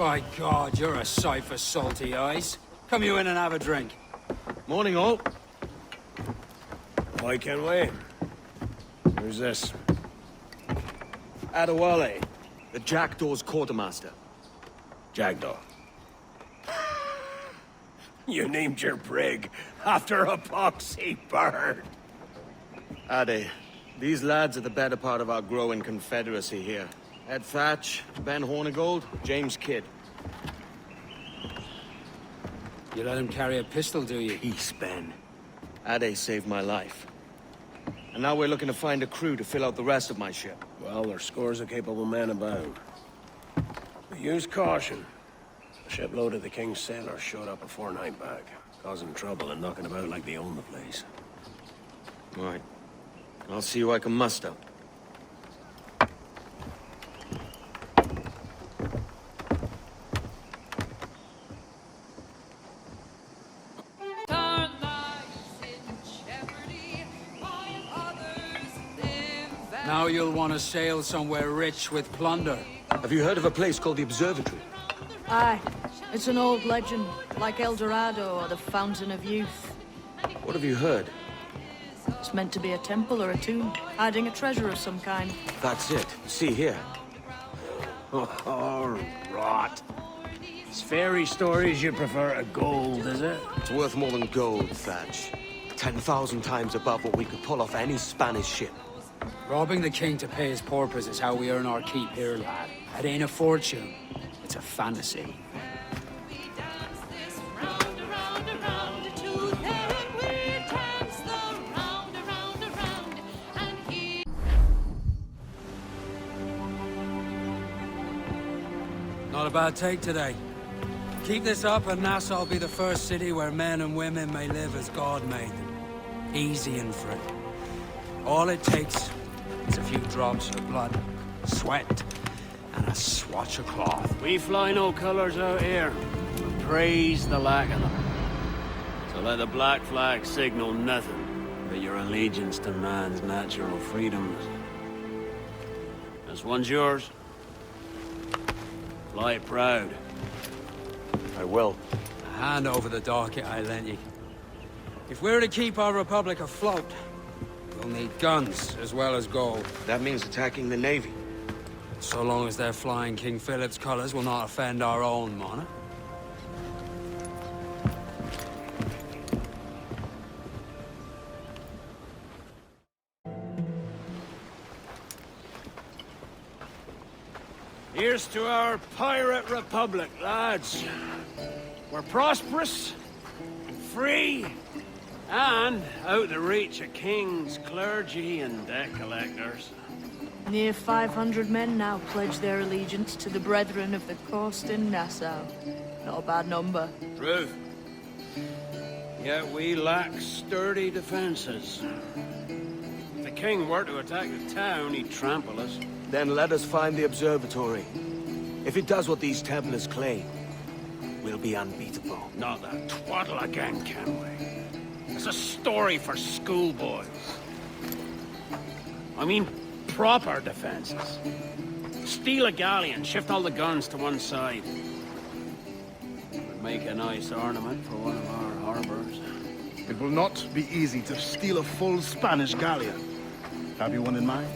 By God, you're a sight for salty eyes. Come you in and have a drink. Morning, all. Why can't we? Who's this? Adewale, the Jackdaw's quartermaster. Jackdaw. You named your brig after a poxy bird. Ade, these lads are the better part of our growing confederacy here. Ed Thatch, Ben Hornigold, James Kidd. You let him carry a pistol, do you? Peace, Ben. Ade saved my life. And now we're looking to find a crew to fill out the rest of my ship. Well, there's scores of capable men about. But use caution. A shipload of the King's sailors showed up a fortnight back, causing trouble and knocking about like they own the place. Right. I'll see who I can muster. Now you'll want to sail somewhere rich with plunder. Have you heard of a place called the Observatory? Aye. It's an old legend, like El Dorado or the Fountain of Youth. What have you heard? It's meant to be a temple or a tomb, hiding a treasure of some kind. That's it. See here. Oh, rot. It's fairy stories you prefer to gold, is it? It's worth more than gold, Thatch. 10,000 times above what we could pull off any Spanish ship. Robbing the king to pay his porpoise is how we earn our keep here, lad. It ain't a fortune. It's a fantasy. Not a bad take today. Keep this up and Nassau will be the first city where men and women may live as God made them. Easy and free. All it takes is a few drops of blood, sweat, and a swatch of cloth. We fly no colors out here. We praise the lack of them. So let the black flag signal nothing but your allegiance to man's natural freedoms. This one's yours. Fly proud. I will. Hand over the docket I lent you. If we're to keep our republic afloat, we'll need guns as well as gold. That means attacking the Navy. So long as they're flying King Philip's colors will not offend our own monarch. Here's to our pirate republic, lads. We're prosperous, free, and out the reach of kings, clergy, and debt collectors. Near 500 men now pledge their allegiance to the Brethren of the Coast in Nassau. Not a bad number. True. Yet we lack sturdy defenses. If the king were to attack the town, he'd trample us. Then let us find the observatory. If it does what these Templars claim, we'll be unbeatable. Not that twaddle again, can we? It's a story for schoolboys. I mean, proper defenses. Steal a galleon, shift all the guns to one side. Would make a nice ornament for one of our harbors. It will not be easy to steal a full Spanish galleon. Have you one in mind?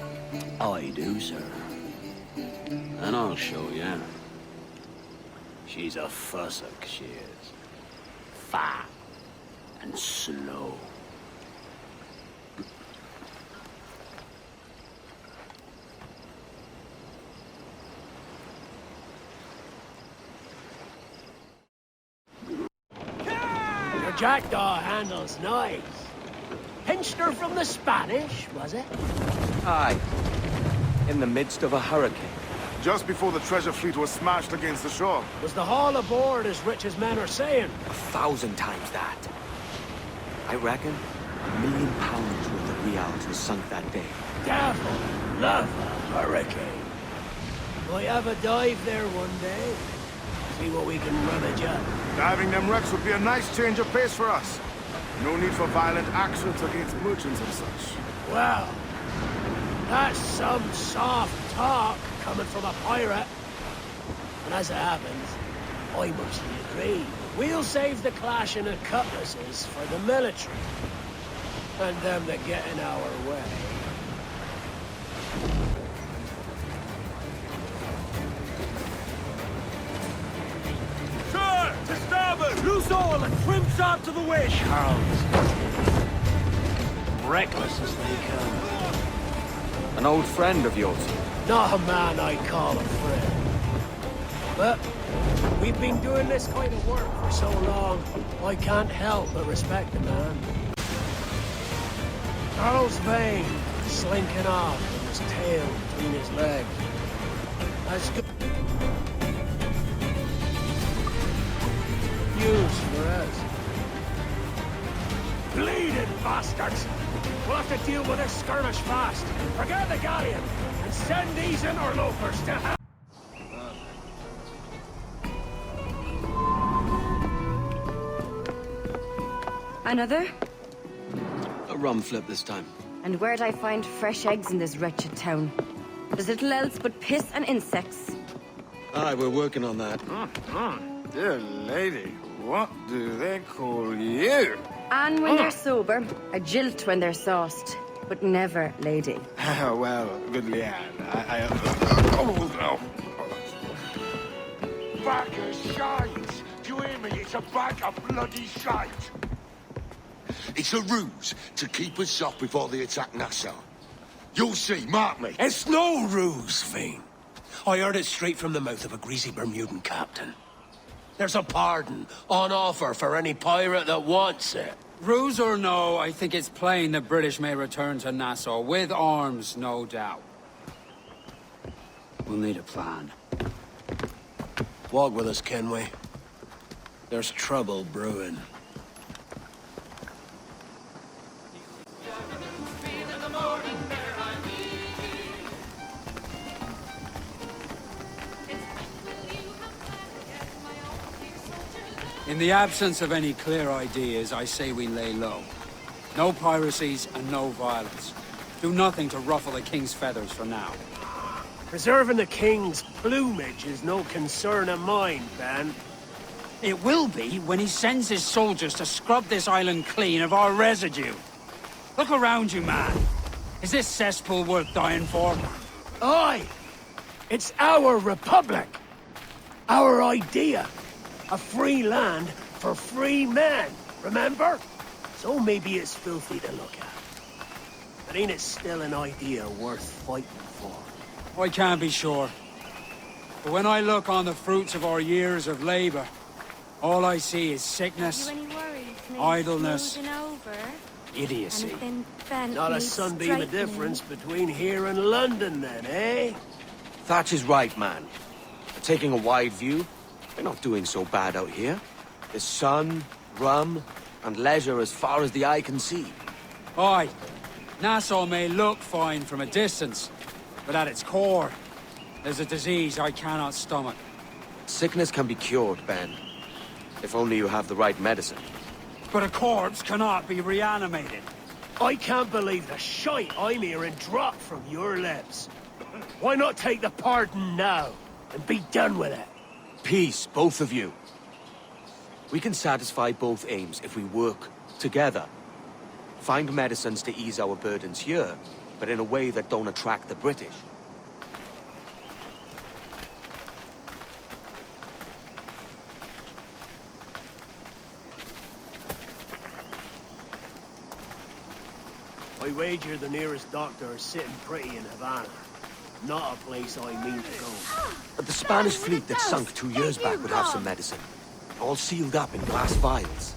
I do, sir. And I'll show you. She's a fussock, she is. Fat and slow. Your jackdaw handles nice. Pinched her from the Spanish, was it? Aye. In the midst of a hurricane. Just before the treasure fleet was smashed against the shore. Was the haul aboard as rich as men are saying? 1,000 times that. I reckon £1 million worth of reals was sunk that day. Devil love a hurricane. Might have a dive there one day. See what we can rummage up. Diving them wrecks would be a nice change of pace for us. No need for violent actions against merchants and such. Well, that's some soft talk coming from a pirate. And as it happens, I mostly agree. We'll save the clashing of cutlasses for the military. And them that get in our way. Sir! To starboard! Loose all and trim sharp to the wind! Charles. Reckless as they come. An old friend of yours. Not a man I'd call a friend. But we've been doing this kind of work for so long, I can't help but respect the man. Charles Vane, slinking off with his tail between his legs. That's good news for us. Bleeding bastards! We'll have to deal with this skirmish fast. Forget the galleon, and send these interlopers to hell. Another? A rum flip this time. And where'd I find fresh eggs in this wretched town? There's little else but piss and insects. Aye, we're working on that. Dear lady, what do they call you? And when they're sober, a jilt when they're sauced, but never lady. Well, good Leanne, Oh, no. Bag of shite! Do you hear me? It's a bag of bloody shite! It's a ruse to keep us off before they attack Nassau. You'll see, mark me. It's no ruse, Vane. I heard it straight from the mouth of a greasy Bermudan captain. There's a pardon on offer for any pirate that wants it. Ruse or no, I think it's plain the British may return to Nassau, with arms, no doubt. We'll need a plan. Walk with us, Kenway. There's trouble brewing. In the absence of any clear ideas, I say we lay low. No piracies and no violence. Do nothing to ruffle the king's feathers for now. Preserving the king's plumage is no concern of mine, Ben. It will be when he sends his soldiers to scrub this island clean of our residue. Look around you, man. Is this cesspool worth dying for? Aye! It's our republic! Our idea! A free land for free men, remember? So maybe it's filthy to look at. But ain't it still an idea worth fighting for? I can't be sure. But when I look on the fruits of our years of labor, all I see is sickness, idleness, idiocy. Not a sunbeam of difference between here and London then, eh? Thatch is right, man. Taking a wide view, we're not doing so bad out here. There's sun, rum, and leisure as far as the eye can see. Aye, Nassau may look fine from a distance, but at its core, there's a disease I cannot stomach. Sickness can be cured, Ben. If only you have the right medicine. But a corpse cannot be reanimated. I can't believe the shite I'm hearing drop from your lips. Why not take the pardon now, and be done with it? Peace, both of you. We can satisfy both aims if we work together. Find medicines to ease our burdens here, but in a way that don't attract the British. I wager the nearest doctor is sitting pretty in Havana. Not a place I mean to go. But the Spanish fleet that sunk 2 years back would have some medicine. All sealed up in glass vials.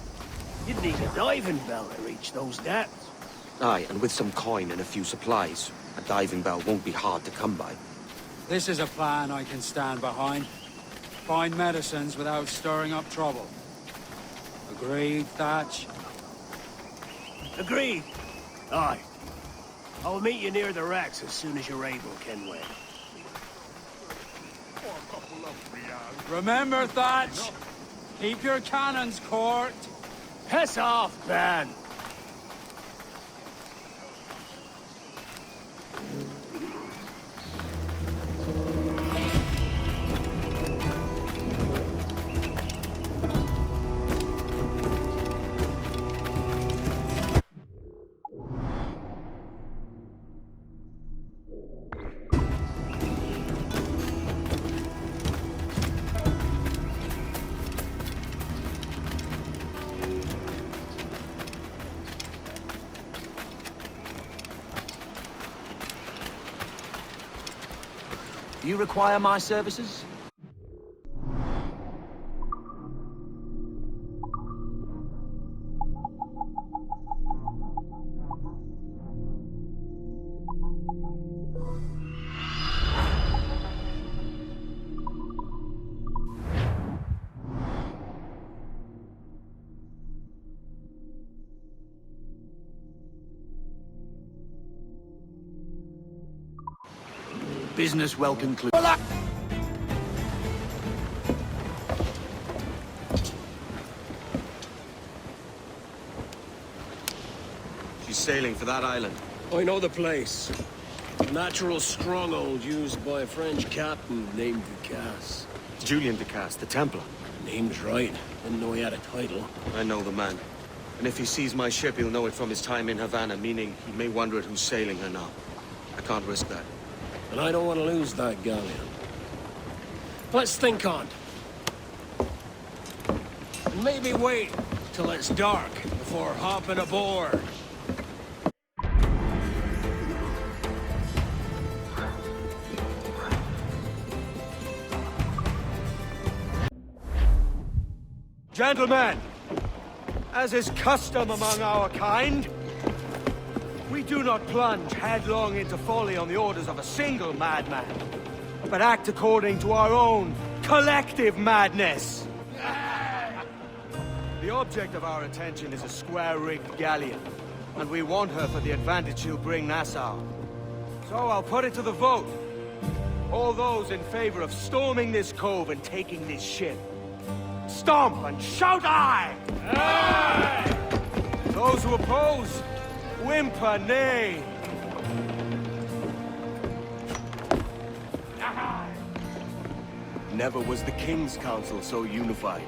You'd need a diving bell to reach those depths. Aye, and with some coin and a few supplies, a diving bell won't be hard to come by. This is a plan I can stand behind. Find medicines without stirring up trouble. Agreed, Thatch? Agreed. Aye. I'll meet you near the wrecks as soon as you're able, Kenway. Remember, Thatch! Keep your cannons corked. Piss off, Ben! Do you require my services? Business well concluded. She's sailing for that island. I know the place. A natural stronghold used by a French captain named Ducasse. Julian Ducasse, the Templar. Name's right. Didn't know he had a title. I know the man. And if he sees my ship, he'll know it from his time in Havana, meaning he may wonder at who's sailing her now. I can't risk that. And I don't want to lose that galleon. Let's think on it. And maybe wait till it's dark before hopping aboard. Gentlemen, as is custom among our kind, we do not plunge headlong into folly on the orders of a single madman, but act according to our own collective madness. The object of our attention is a square-rigged galleon, and we want her for the advantage she'll bring Nassau. So I'll put it to the vote. All those in favor of storming this cove and taking this ship, stomp and shout aye! Aye! Those who oppose, whimper nay. Never was the King's Council so unified.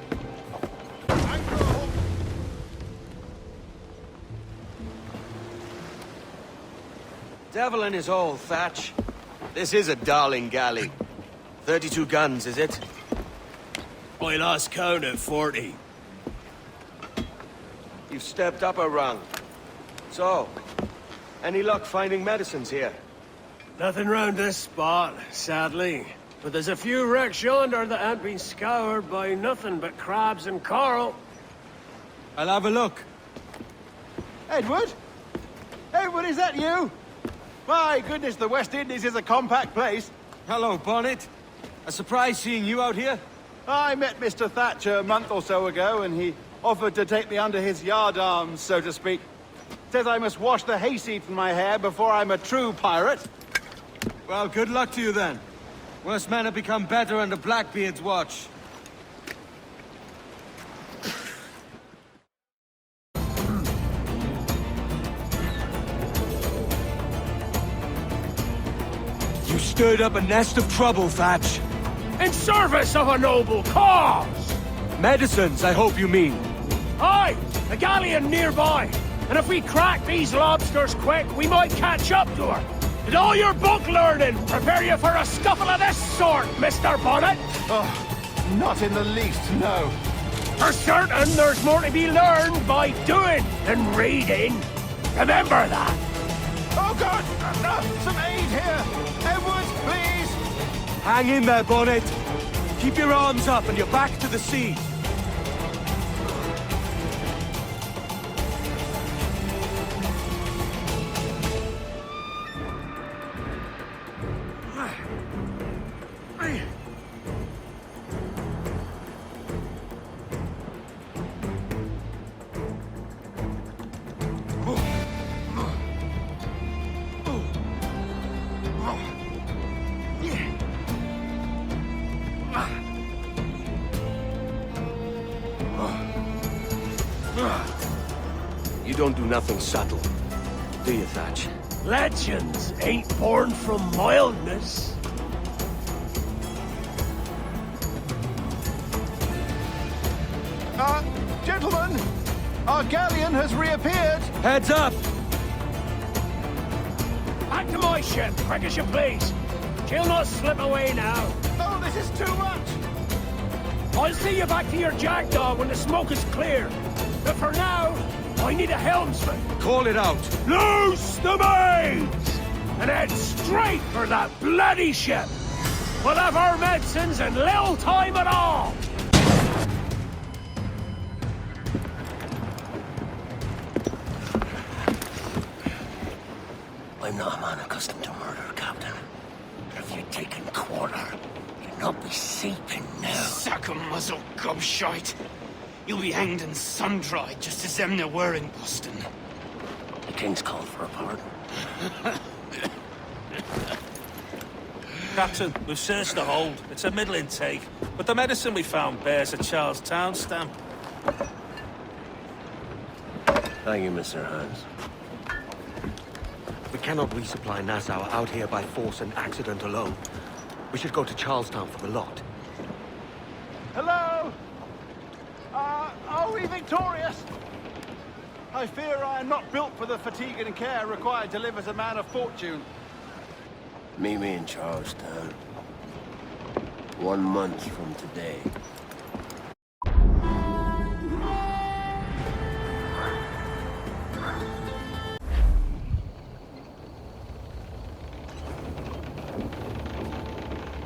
Devil in his hole, Thatch. This is a darling galley. 32 guns, is it? I lost count at 40. You've stepped up a rung. So, any luck finding medicines here? Nothing round this spot, sadly. But there's a few wrecks yonder that ain't been scoured by nothing but crabs and coral. I'll have a look. Edward? Edward, is that you? My goodness, the West Indies is a compact place. Hello, Bonnet. A surprise seeing you out here? I met Mr. Thatcher a month or so ago, and he offered to take me under his yardarms, so to speak. Says I must wash the hayseed from my hair before I'm a true pirate. Well, good luck to you then. Worst men have become better under Blackbeard's watch. You stirred up a nest of trouble, Thatch. In service of a noble cause! Medicines, I hope you mean. Aye, a galleon nearby. And if we crack these lobsters quick, we might catch up to her. Did all your book learning prepare you for a scuffle of this sort, Mr. Bonnet? Oh, not in the least, no. For certain, there's more to be learned by doing than reading. Remember that. Oh, God! Some aid here! Edward, please! Hang in there, Bonnet. Keep your arms up and your back to the sea. You don't do nothing subtle, do you, Thatch? Legends ain't born from mildness. Gentlemen, our galleon has reappeared. Heads up! Back to my ship, quick as you please. She'll not slip away now. Oh, this is too much. I'll see you back to your jackdaw when the smoke is clear. But for now, I need a helmsman. Call it out. Loose the mains! And head straight for that bloody ship! We'll have our medicines in little time at all! I'm not a man accustomed to murder, Captain. But if you'd taken quarter, you'd not be sleeping now. Sack a muzzle, gobshite. You'll be hanged and sun-dried just as them there were in Boston. The King's called for a pardon. Captain, we've searched the hold. It's a middling take, but the medicine we found bears a Charlestown stamp. Thank you, Mr. Hans. We cannot resupply Nassau out here by force and accident alone. We should go to Charlestown for the lot. Hello? Are we victorious? I fear I am not built for the fatigue and care required to live as a man of fortune. Meet me in Charlestown. 1 month from today.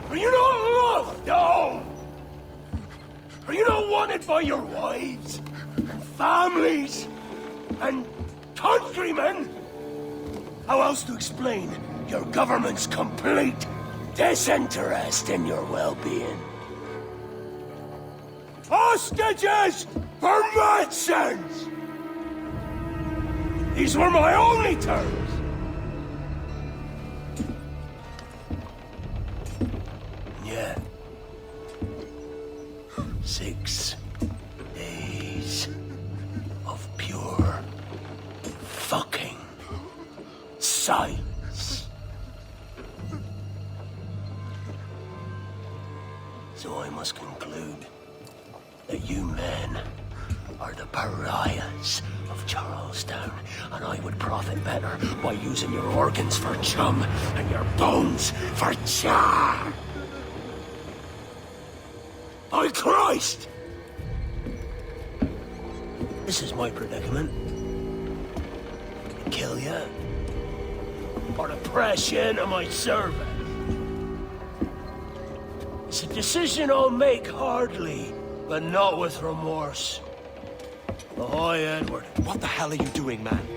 Are you not loved? No! Are you not wanted by your wives, and families, and countrymen? How else to explain your government's complete disinterest in your well-being? Hostages for medicines! These were my only terms. Yeah. 6 days of pure fucking silence. So I must conclude that you men are the pariahs of Charlestown, and I would profit better by using your organs for chum and your bones for char. By Christ! This is my predicament. Kill you, or to press you into my service. It's a decision I'll make hardly, but not with remorse. Ahoy, Edward. What the hell are you doing, man?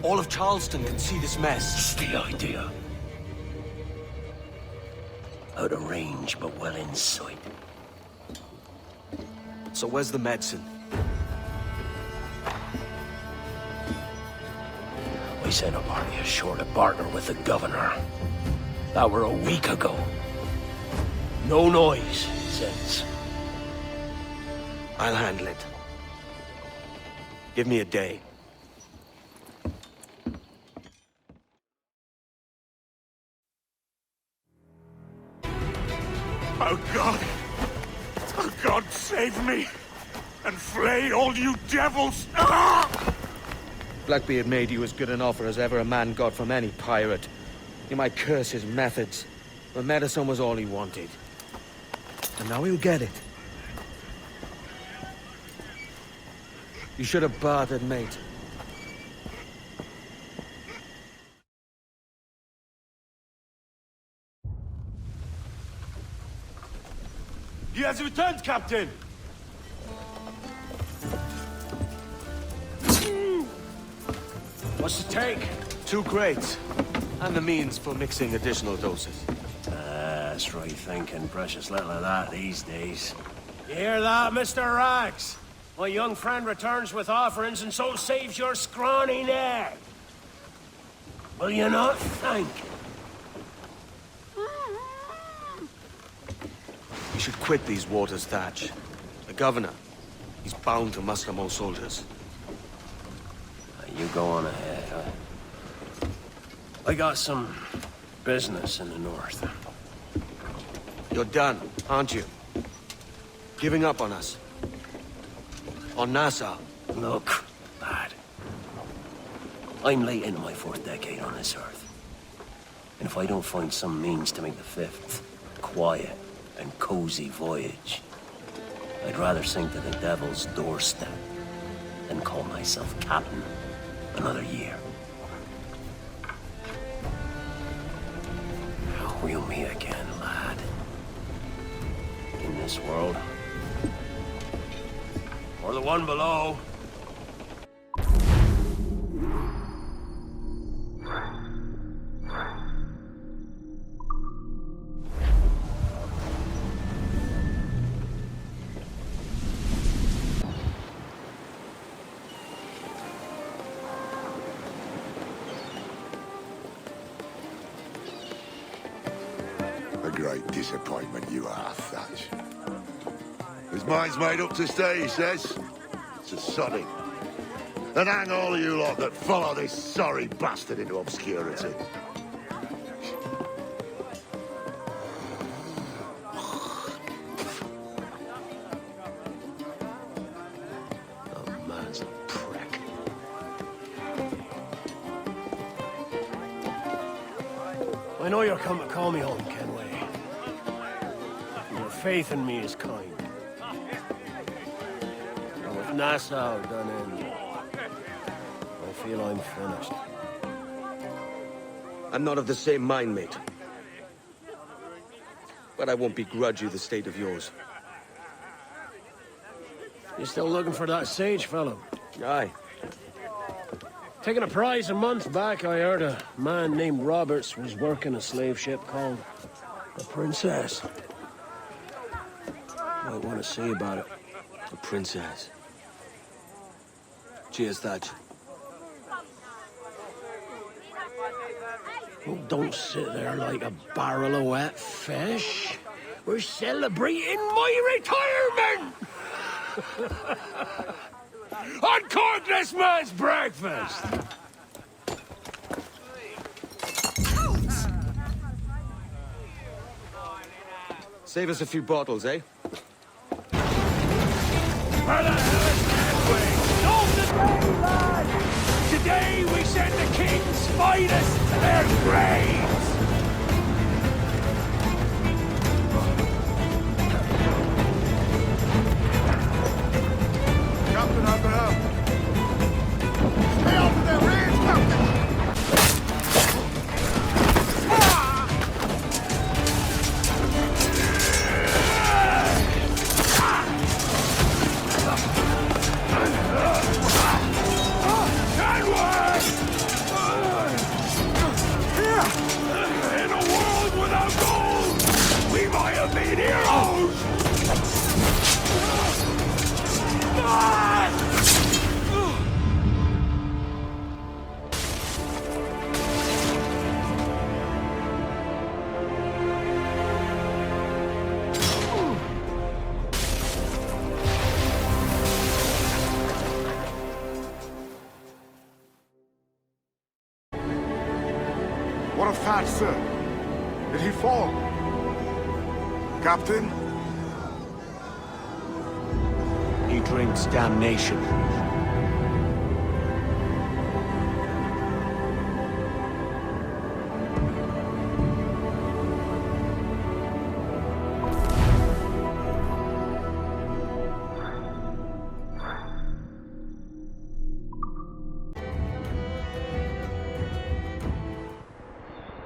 All of Charleston can see this mess. It's the idea. Out of range, but well in sight. So where's the medicine? We sent a party ashore to partner with the governor. That were a week ago. No noise since. I'll handle it. Give me a day. Oh, God! Oh, God, save me! And flay all you devils! Ah! Blackbeard made you as good an offer as ever a man got from any pirate. You might curse his methods, but medicine was all he wanted. And now he'll get it. You should have bartered, mate. He has returned, Captain! What's the take? 2 crates. And the means for mixing additional doses. That's right thinking. Precious little of that these days. You hear that, Mr. Rags? My young friend returns with offerings and so saves your scrawny neck. Will you not thank? You should quit these waters, Thatch. The governor, he's bound to muster more soldiers. You go on ahead. I got some business in the north. You're done, aren't you? Giving up on us. On Nassau. Look, lad. I'm late into my 4th decade on this earth. And if I don't find some means to make the 5th quiet and cozy voyage, I'd rather sink to the devil's doorstep than call myself captain another year. We'll meet again, lad. this world. Or the one below. A great disappointment you are, Thatch. His mind's made up to stay, he says. It's a sodding. And hang all of you lot that follow this sorry bastard into obscurity. The man's a prick. I know you're come to call me home, Kenway. Your faith in me is kind. And with Nassau done in, I feel I'm finished. I'm not of the same mind, mate. But I won't begrudge you the state of yours. You still looking for that sage fellow? Aye. Taking a prize a month back, I heard a man named Roberts was working a slave ship called the Princess. Might want to see about it. The Princess. Cheers, Thatch. Oh, don't sit there like a barrel of wet fish. We're celebrating my retirement! Uncork this man's breakfast! Save us a few bottles, eh? Where the hell is Kenway? Don't today, lad! Today we send the king's finest to their graves! Captain, up and up. Stay off of their rears, Captain! In a world without gold, we might have been heroes! What of Thatch, sir? Did he fall? Captain? He drinks damnation.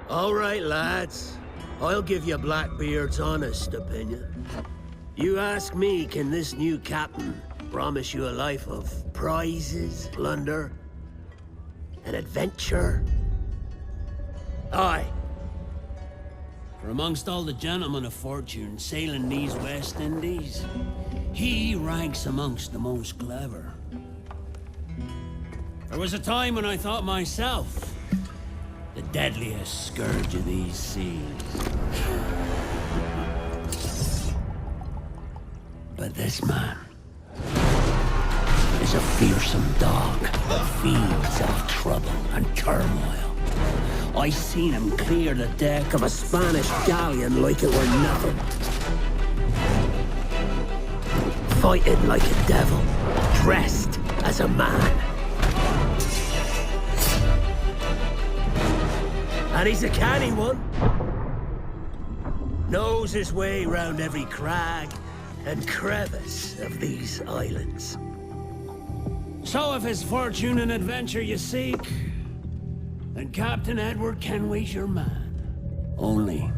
All right, lads. I'll give you Blackbeard's honest opinion. You ask me, can this new captain promise you a life of prizes, plunder, and adventure? Aye. For amongst all the gentlemen of fortune sailing these West Indies, he ranks amongst the most clever. There was a time when I thought myself the deadliest scourge of these seas. But this man is a fearsome dog that feeds off trouble and turmoil. I seen him clear the deck of a Spanish galleon like it were nothing. Fighting like a devil, dressed as a man. And he's a canny one. Knows his way round every crag and crevice of these islands. So if it's fortune and adventure you seek, then Captain Edward Kenway's your man. Only,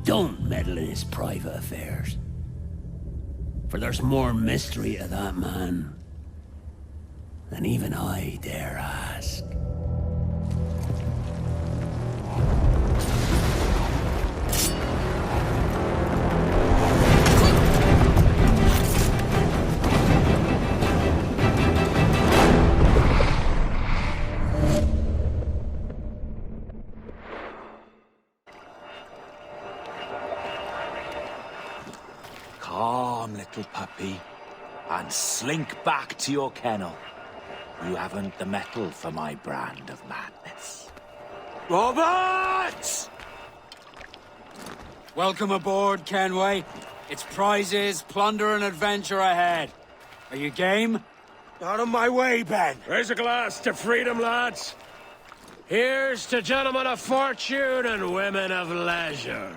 don't meddle in his private affairs. For there's more mystery to that man than even I dare ask. Calm, little puppy, and slink back to your kennel. You haven't the mettle for my brand of madness. Robert! Welcome aboard, Kenway. It's prizes, plunder, and adventure ahead. Are you game? Out of my way, Ben! Raise a glass to freedom, lads. Here's to gentlemen of fortune and women of leisure.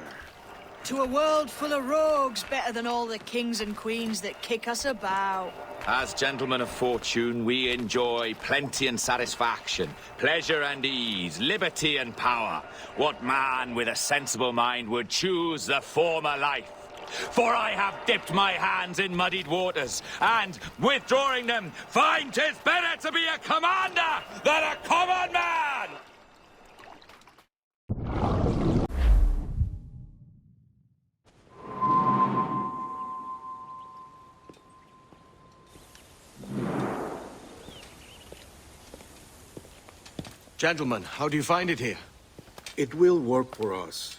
To a world full of rogues, better than all the kings and queens that kick us about. As gentlemen of fortune, we enjoy plenty and satisfaction, pleasure and ease, liberty and power. What man with a sensible mind would choose the former life? For I have dipped my hands in muddied waters, and, withdrawing them, find 'tis better to be a commander than a common man! Gentlemen, how do you find it here? It will work for us.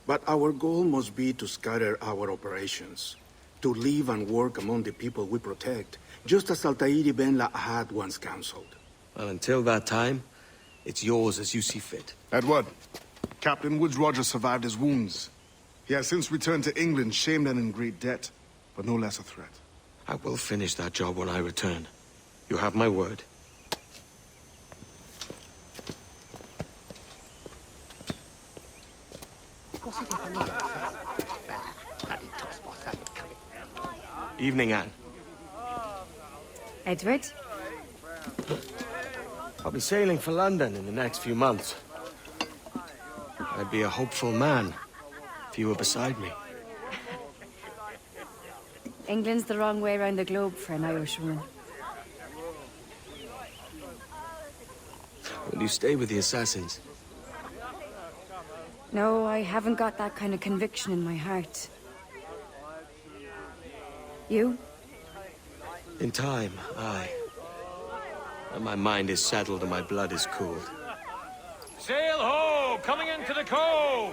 But our goal must be to scatter our operations. To live and work among the people we protect, just as Altair Ben La'ad once counseled. Well, until that time, it's yours as you see fit. Edward, Captain Woodes Rogers survived his wounds. He has since returned to England, shamed and in great debt, but no less a threat. I will finish that job when I return. You have my word. Evening, Anne. Edward? I'll be sailing for London in the next few months. I'd be a hopeful man if you were beside me. England's the wrong way around the globe for an Irishwoman. Will you stay with the assassins? No, I haven't got that kind of conviction in my heart. You? In time, aye. When my mind is settled and my blood is cooled. Sail ho! Coming into the cove!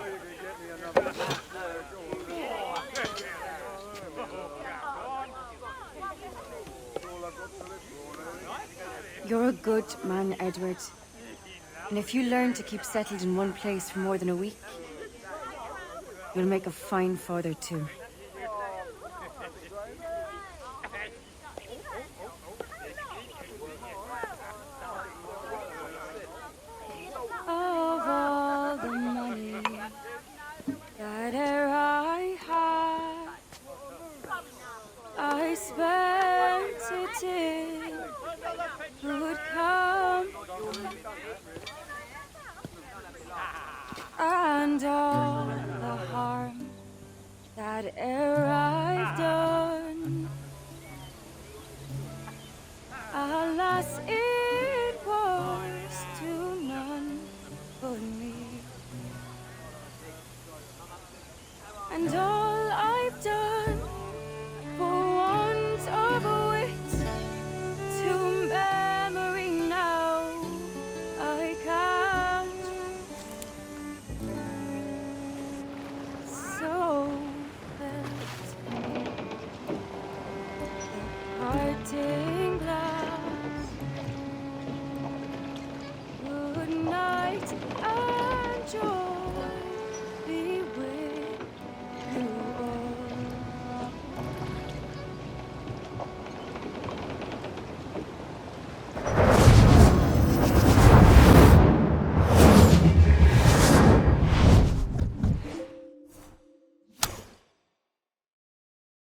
You're a good man, Edward. And if you learn to keep settled in one place for more than a week, you'll make a fine father too. Of all the money that e'er I had, I spent it in good company, and all the harm that e'er I've done, alas, it was to none but me. And all I've done for want of a wit to memory now I can't. So felt the parting